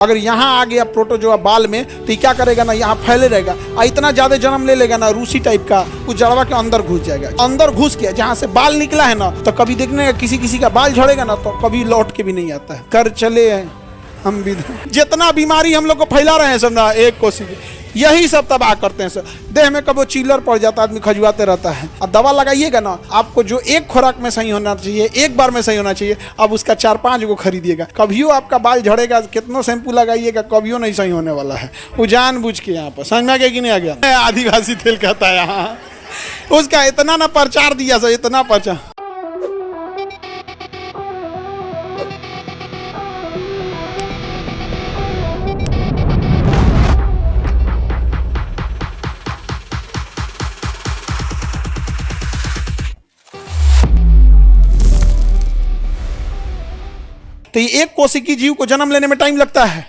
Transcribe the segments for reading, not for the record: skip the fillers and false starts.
अगर यहाँ आ गया प्रोटोजोआ बाल में तो ये क्या करेगा ना, यहाँ फैले रहेगा और इतना ज्यादा जन्म ले लेगा ना रूसी टाइप का, उस जड़वा के अंदर घुस जाएगा। अंदर घुस गया जहाँ से बाल निकला है ना, तो कभी देखने का किसी का बाल झड़ेगा ना तो कभी लौट के भी नहीं आता है। कर चले हम भी जितना बीमारी हम लोग को फैला रहे हैं सब ना, एक कोशिश यही सब तबाह करते हैं सर। देह में कभी चिल्लर पड़ जाता है, आदमी खजुआते रहता है। अब दवा लगाइएगा ना, आपको जो एक खुराक में सही होना चाहिए, एक बार में सही होना चाहिए, अब उसका 4-5 गो खरीदिएगा। कभियो आपका बाल झड़ेगा, कितना शैम्पू लगाइएगा, कभियो नहीं सही होने वाला है। वो जानबूझ के यहाँ पर समझ में आ गया कि नहीं आ गया। आदिवासी तेल कहता है यहाँ, उसका इतना ना प्रचार दिया सर, इतना प्रचार। तो ये एक कोशिकीय जीव को जन्म लेने में टाइम लगता है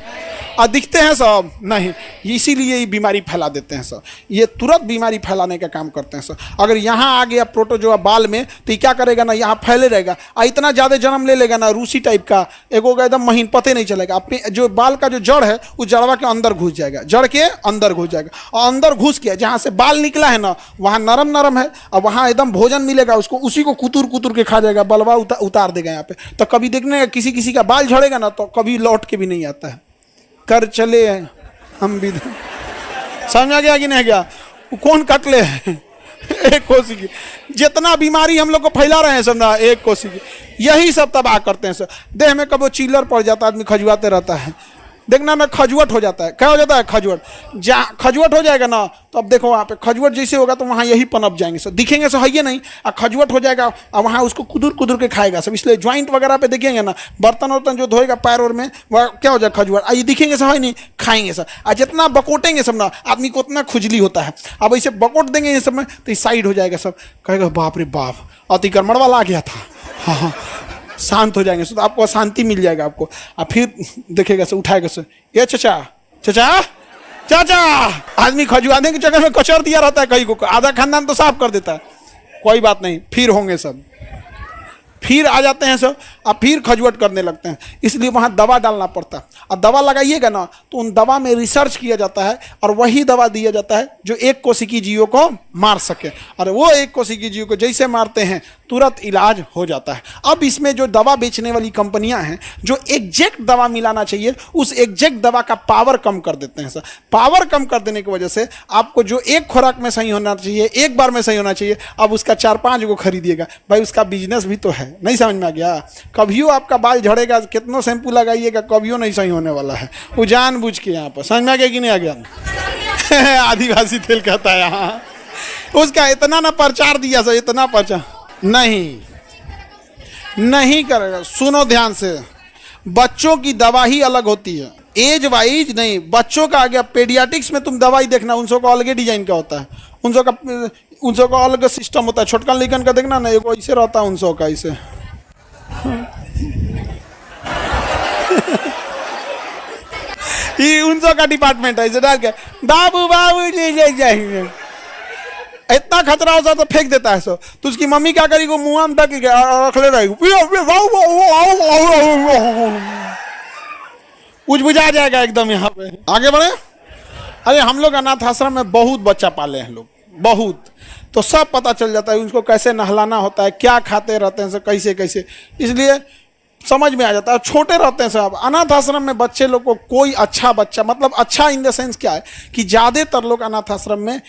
और दिखते हैं सब नहीं, इसीलिए ये बीमारी फैला देते हैं सर। ये तुरंत बीमारी फैलाने का काम करते हैं सर। अगर यहाँ आ गया प्रोटोजोआ बाल में तो ये क्या करेगा ना, यहाँ फैले रहेगा और इतना ज़्यादा जन्म ले लेगा ना रूसी टाइप का, एक होगा एकदम महीन, पते नहीं चलेगा। जो बाल का जो जड़ है उस जड़वा के अंदर घुस जाएगा, जड़ के अंदर घुस जाएगा और अंदर घुस गया जहाँ से बाल निकला है ना, वहाँ नरम नरम है और वहाँ एकदम भोजन मिलेगा उसको, उसी को कुतुर कुतुर के खा जाएगा, बलवा उतार देगा यहाँ पे। तो कभी देखने का किसी का बाल झड़ेगा ना तो कभी लौट के भी नहीं आता है। कर चले हम भी समझ आ गया कि नहीं गया। कौन कटले है एक कोशिकी, जितना बीमारी हम लोग को फैला रहे हैं सब ना, एक कोशिकी यही सब तबाह करते हैं सर। देह में कभी चिल्लर पड़ जाता है, आदमी खजुआते रहता है। देखना ना खजुवट हो जाता है, क्या हो जाता है खजुवट। जहाँ खजुवट हो जाएगा ना तो अब देखो वहाँ पे खजुवट जैसे होगा तो वहाँ यही पनप जाएंगे सर, दिखेंगे सर है ये नहीं, और खजुवट हो जाएगा और वहाँ उसको कुदुर कुदुर के खाएगा सब। इसलिए ज्वाइंट वगैरह पे देखेंगे ना, बर्तन वर्तन जो धोएगा पैर और में, वह क्या हो जाएगा खजुवट, ये दिखेंगे सर है नहीं, खाएंगे सर। और जितना बकोटेंगे सब ना आदमी को उतना खुजली होता है। अब ऐसे बकोट देंगे ये सब में तो साइड हो जाएगा सब, कहेगा बाप रे बाप अतिक्रमण वाला आ गया था। हाँ शांत हो जाएंगे सर, तो आपको शांति मिल जाएगा आपको। और फिर देखेगा सर, उठाएगा सर, ये चाचा चाचा चाचा, आदमी खजुआने की जगह में कचर दिया रहता है कहीं को, आधा खानदान तो साफ कर देता है। कोई बात नहीं, फिर होंगे सब, फिर आ जाते हैं सब और फिर खजुवट करने लगते हैं। इसलिए वहाँ दवा डालना पड़ता है। और दवा लगाइएगा ना तो उन दवा में रिसर्च किया जाता है और वही दवा दिया जाता है जो एक कोशिकीय जीवों को मार सके। और वो एक कोशिकीय जीव को जैसे मारते हैं तुरंत इलाज हो जाता है। अब इसमें जो दवा बेचने वाली कंपनियां हैं, जो एग्जैक्ट दवा मिलाना चाहिए उस एग्जैक्ट दवा का पावर कम कर देते हैं सर। पावर कम कर देने की वजह से आपको जो एक खुराक में सही होना चाहिए, एक बार में सही होना चाहिए, अब उसका 4-5 गो खरीदिएगा। भाई उसका बिजनेस भी तो है। नहीं समझ में आ गया। कभियो आपका बाल झड़ेगा, कितना शैम्पू लगाइएगा, कभियो नहीं सही होने वाला है। वो जानबूझ के यहाँ पर समझ में आ गया कि नहीं आ गया। आदिवासी तेल कहता है यहाँ, उसका इतना ना प्रचार दिया सर, इतना प्रचार नहीं करेगा। सुनो ध्यान से, बच्चों की दवा ही अलग होती है, एज वाइज नहीं। बच्चों का आ गया पेडियाट्रिक्स में, तुम दवाई देखना उन सबका अलग डिजाइन का होता है, उन सबका अलग सिस्टम होता है। छोटका लेकिन का देखना ना, एगो ऐसे रहता है उन सबका ऐसे। ये उन सबका डिपार्टमेंट है, ऐसे डाल के बाबू बाबू ले जाएंगे, इतना खतरा होता तो फेंक देता है सो। तो उसकी मम्मी क्या करेगी, मुँह में ढक के रख ले रहेगी, कुछ बुझा जाएगा एकदम। यहाँ पे आगे बढ़े। अरे हम लोग अनाथ आश्रम में बहुत बच्चा पाले हैं लोग, बहुत, तो सब पता चल जाता है उनको कैसे नहलाना होता है, क्या खाते रहते हैं सब, कैसे कैसे, इसलिए समझ में आ जाता है। छोटे रहते हैं सब अनाथ आश्रम में बच्चे लोग को। कोई अच्छा बच्चा, मतलब अच्छा इन द सेंस क्या है कि ज़्यादातर लोग अनाथ आश्रम में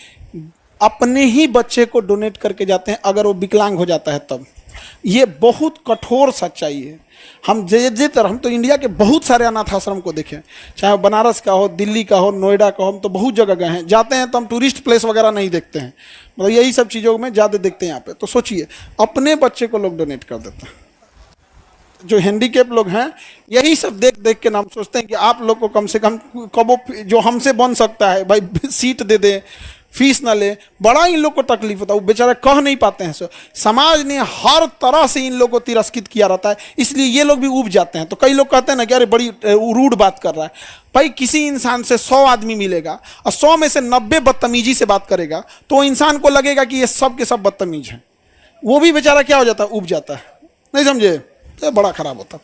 अपने ही बच्चे को डोनेट करके जाते हैं अगर वो विकलांग हो जाता है तब। ये बहुत कठोर सच्चाई है। हम हम तो इंडिया के बहुत सारे अनाथ आश्रम को देखें, चाहे बनारस का हो, दिल्ली का हो, नोएडा का हो, हम तो बहुत जगह गए हैं। जाते हैं तो हम टूरिस्ट प्लेस वगैरह नहीं देखते हैं, मतलब यही सब चीज़ों में ज़्यादा देखते हैं यहाँ पे। तो सोचिए अपने बच्चे को लोग डोनेट कर देते हैं। जो हैंडीकेप लोग हैं यही सब देख देख के नाम सोचते हैं कि आप लोग को कम से कम कबो जो हमसे बन सकता है भाई, सीट दे दे, फीस ना ले। बड़ा इन लोग को तकलीफ होता है, वो बेचारे कह नहीं पाते हैं। समाज ने हर तरह से इन लोग को तिरस्कृत किया रहता है, इसलिए ये लोग भी उब जाते हैं। तो कई लोग कहते हैं ना कि अरे बड़ी रूड बात कर रहा है। भाई किसी इंसान से 100 आदमी मिलेगा और 100 में से 90 बदतमीजी से बात करेगा तो इंसान को लगेगा कि ये सब के सब बदतमीज हैं। वो भी बेचारा क्या हो जाता है, उब जाता है। नहीं समझे, तो बड़ा खराब होता।